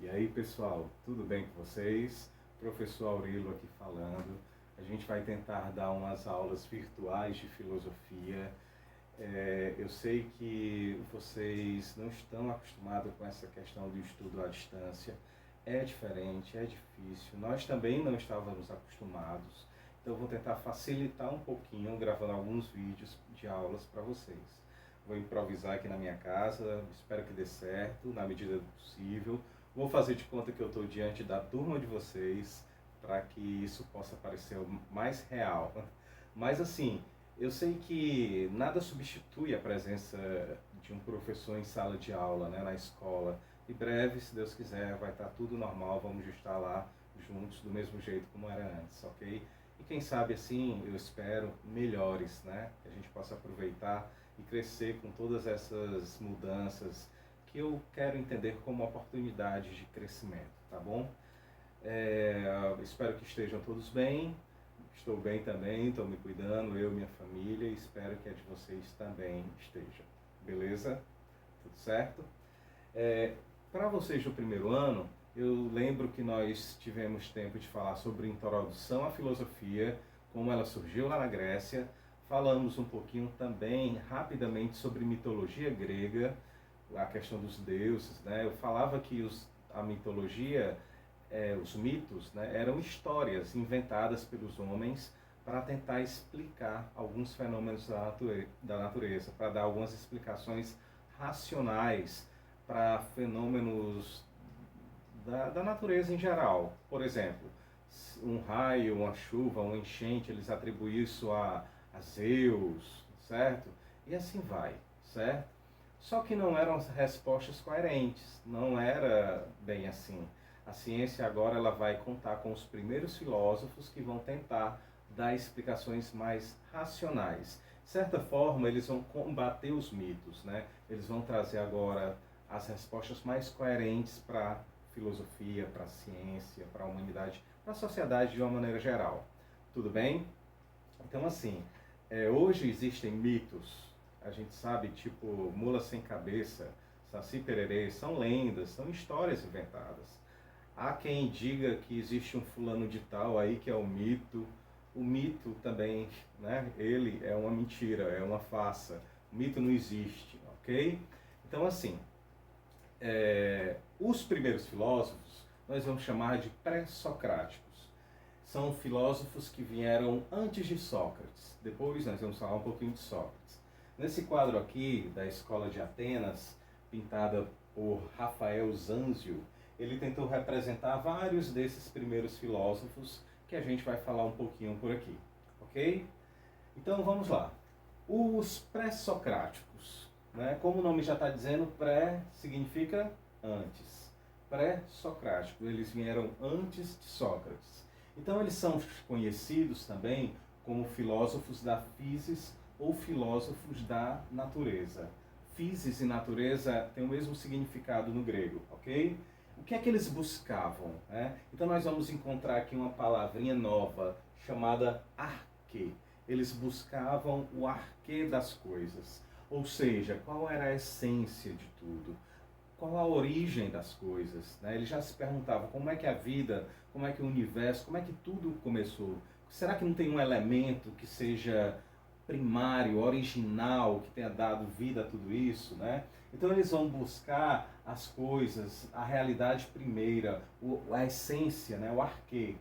E aí, pessoal, tudo bem com vocês? Professor Aurilo aqui falando. A gente vai tentar dar umas aulas virtuais de filosofia. Eu sei que vocês não estão acostumados com essa questão do estudo à distância. É diferente, é difícil. Nós também não estávamos acostumados. Então, eu vou tentar facilitar um pouquinho, gravando alguns vídeos de aulas para vocês. Vou improvisar aqui na minha casa, espero que dê certo, na medida do possível. Vou fazer de conta que eu estou diante da turma de vocês, para que isso possa parecer mais real. Mas assim, eu sei que nada substitui a presença de um professor em sala de aula, né, na escola. Em breve, se Deus quiser, vai estar tudo normal, vamos estar lá juntos do mesmo jeito como era antes, ok? E quem sabe assim, eu espero, melhores, né? Que a gente possa aproveitar e crescer com todas essas mudanças que eu quero entender como oportunidade de crescimento, tá bom? Espero que estejam todos bem, estou bem também, estou me cuidando, eu e minha família, e espero que a de vocês também esteja, beleza? Tudo certo? Para vocês do primeiro ano, eu lembro que nós tivemos tempo de falar sobre introdução à filosofia, como ela surgiu lá na Grécia. Falamos um pouquinho também, rapidamente, sobre mitologia grega, a questão dos deuses, né? Eu falava que a mitologia, os mitos, né, eram histórias inventadas pelos homens para tentar explicar alguns fenômenos da natureza, para dar algumas explicações racionais para fenômenos da natureza em geral. Por exemplo, um raio, uma chuva, uma enchente, eles atribuem isso a Zeus, certo? E assim vai, certo? Só que não eram respostas coerentes, não era bem assim. A ciência agora ela vai contar com os primeiros filósofos que vão tentar dar explicações mais racionais. De certa forma, eles vão combater os mitos, né? Eles vão trazer agora as respostas mais coerentes para a filosofia, para a ciência, para a humanidade, para a sociedade de uma maneira geral. Tudo bem? Então, assim, hoje existem mitos, a gente sabe, tipo mula sem cabeça, saci pererê, são lendas, são histórias inventadas. Há quem diga que existe um fulano de tal aí que é o mito. O mito também, né? Ele é uma mentira, é uma farsa. O mito não existe, ok? Então, assim, os primeiros filósofos nós vamos chamar de pré-socráticos. São filósofos que vieram antes de Sócrates. Depois nós vamos falar um pouquinho de Sócrates. Nesse quadro aqui, da Escola de Atenas, pintada por Rafael Zanzio, ele tentou representar vários desses primeiros filósofos que a gente vai falar um pouquinho por aqui, ok? Então vamos lá. Os pré-socráticos, né? Como o nome já está dizendo, pré significa antes. Pré-socrático, eles vieram antes de Sócrates. Então eles são conhecidos também como filósofos da physis ou filósofos da natureza. Physis e natureza têm o mesmo significado no grego, ok? O que é que eles buscavam, né? Então nós vamos encontrar aqui uma palavrinha nova chamada arquê. Eles buscavam o arquê das coisas, ou seja, qual era a essência de tudo, qual a origem das coisas, né? Eles já se perguntavam como é que a vida, como é que o universo, como é que tudo começou. Será que não tem um elemento que seja primário, original, que tenha dado vida a tudo isso, né? Então eles vão buscar as coisas, a realidade primeira, a essência, né? O arquê.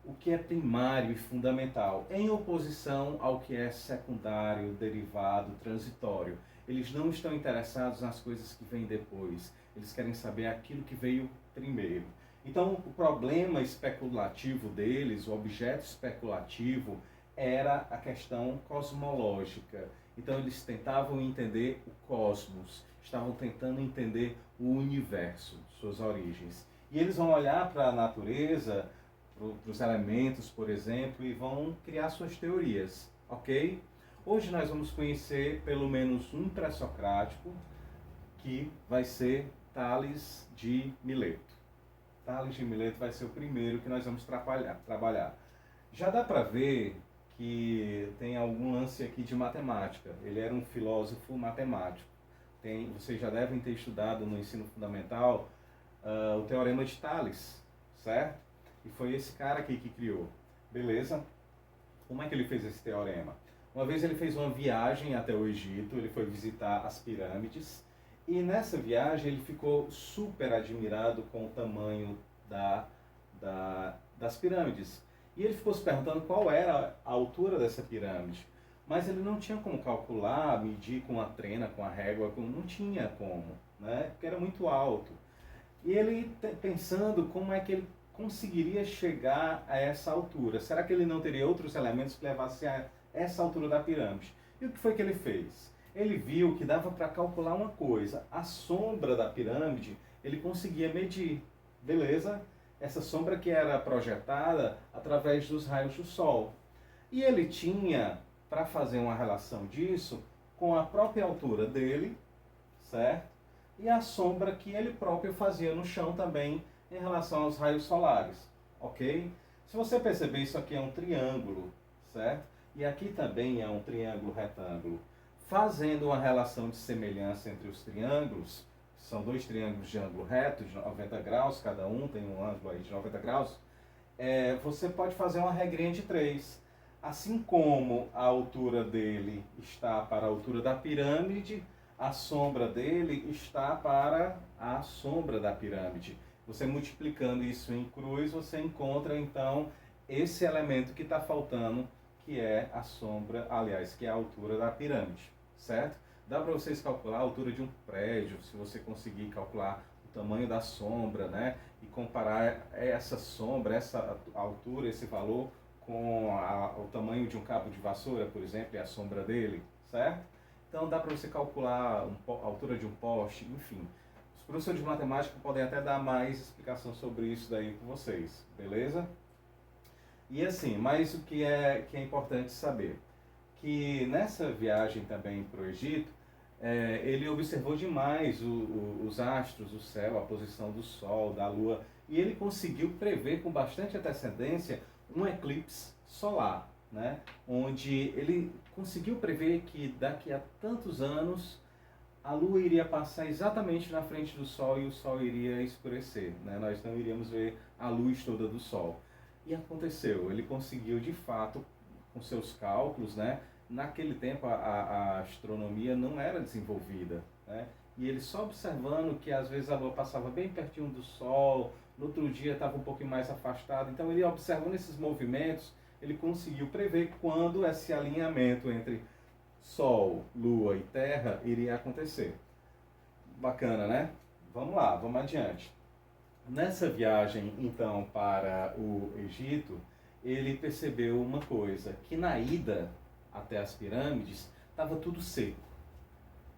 O que é primário e fundamental, em oposição ao que é secundário, derivado, transitório. Eles não estão interessados nas coisas que vêm depois, eles querem saber aquilo que veio primeiro. Então, o problema especulativo deles, o objeto especulativo, era a questão cosmológica. Então, eles tentavam entender o cosmos, estavam tentando entender o universo, suas origens. E eles vão olhar para a natureza, para os elementos, por exemplo, e vão criar suas teorias, ok? Hoje nós vamos conhecer pelo menos um pré-socrático, que vai ser Tales de Mileto. Tales de Mileto vai ser o primeiro que nós vamos trabalhar. Já dá para ver que tem algum lance aqui de matemática. Ele era um filósofo matemático. Vocês já devem ter estudado no ensino fundamental o Teorema de Tales, certo? E foi esse cara aqui que criou. Beleza? Como é que ele fez esse teorema? Uma vez ele fez uma viagem até o Egito, ele foi visitar as pirâmides, e nessa viagem ele ficou super admirado com o tamanho das pirâmides. E ele ficou se perguntando qual era a altura dessa pirâmide. Mas ele não tinha como calcular, medir com a trena, com a régua, não tinha como, né? Porque era muito alto. E ele pensando como é que ele conseguiria chegar a essa altura. Será que ele não teria outros elementos que levassem a essa altura da pirâmide? E o que foi que ele fez? Ele viu que dava para calcular uma coisa. A sombra da pirâmide, ele conseguia medir. Beleza? Essa sombra que era projetada através dos raios do sol. E ele tinha, para fazer uma relação disso, com a própria altura dele, certo? E a sombra que ele próprio fazia no chão também em relação aos raios solares, ok? Se você perceber, isso aqui é um triângulo, certo? E aqui também é um triângulo retângulo. Fazendo uma relação de semelhança entre os triângulos, são dois triângulos de ângulo reto, de 90 graus, cada um tem um ângulo aí de 90 graus, você pode fazer uma regrinha de 3. Assim como a altura dele está para a altura da pirâmide, a sombra dele está para a sombra da pirâmide. Você multiplicando isso em cruz, você encontra então esse elemento que está faltando, que é a sombra, aliás, que é a altura da pirâmide, certo? Dá para vocês calcular a altura de um prédio, se você conseguir calcular o tamanho da sombra, né? E comparar essa sombra, essa altura, esse valor com o tamanho de um cabo de vassoura, por exemplo, e a sombra dele, certo? Então dá para você calcular a altura de um poste, enfim. Os professores de matemática podem até dar mais explicação sobre isso daí com vocês, beleza? E assim, mas o que é importante saber? Que nessa viagem também para o Egito, ele observou demais os astros, o céu, a posição do Sol, da Lua, e ele conseguiu prever com bastante antecedência um eclipse solar, né? Onde ele conseguiu prever que daqui a tantos anos a Lua iria passar exatamente na frente do Sol e o Sol iria escurecer, né? Nós não iríamos ver a luz toda do Sol. E aconteceu, ele conseguiu de fato, com seus cálculos, né? Naquele tempo a astronomia não era desenvolvida, né? E ele só observando que às vezes a Lua passava bem pertinho do Sol, no outro dia estava um pouquinho mais afastado, então ele observando esses movimentos, ele conseguiu prever quando esse alinhamento entre Sol, Lua e Terra iria acontecer. Bacana, né? Vamos lá, vamos adiante. Nessa viagem, então, para o Egito, ele percebeu uma coisa, que na ida até as pirâmides estava tudo seco.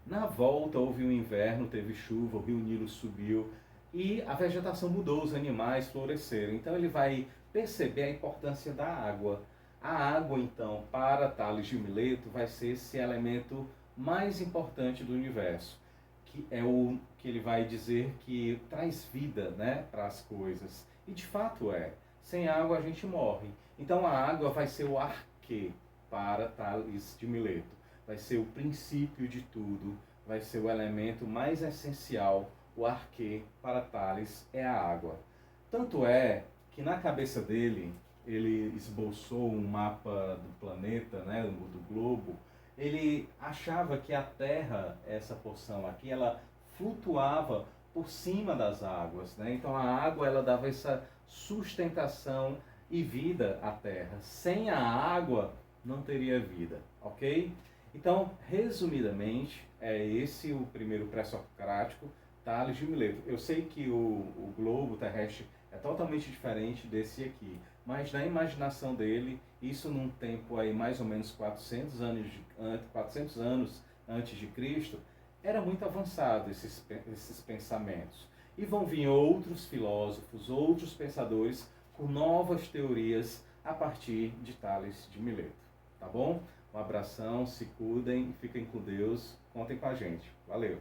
Na volta houve um inverno, teve chuva, o rio Nilo subiu e a vegetação mudou, os animais floresceram. Então ele vai perceber a importância da água. A água, então, para Tales de Mileto, vai ser esse elemento mais importante do universo, que é o que ele vai dizer que traz vida, né, para as coisas. E de fato é. Sem água a gente morre. Então a água vai ser o arquê para Tales de Mileto. Vai ser o princípio de tudo, vai ser o elemento mais essencial, o arquê para Tales é a água. Tanto é que na cabeça dele, ele esboçou um mapa do planeta, né, do globo. Ele achava que a Terra, essa porção aqui, ela flutuava por cima das águas, né? Então a água ela dava essa sustentação e vida à Terra. Sem a água não teria vida, ok? Então, resumidamente, é esse o primeiro pré-socrático, Tales de Mileto. Eu sei que o globo terrestre é totalmente diferente desse aqui, mas na imaginação dele, isso num tempo aí mais ou menos 400 anos antes de Cristo, era muito avançado esses pensamentos. E vão vir outros filósofos, outros pensadores com novas teorias a partir de Tales de Mileto. Tá bom? Um abração, se cuidem, fiquem com Deus, contem com a gente. Valeu!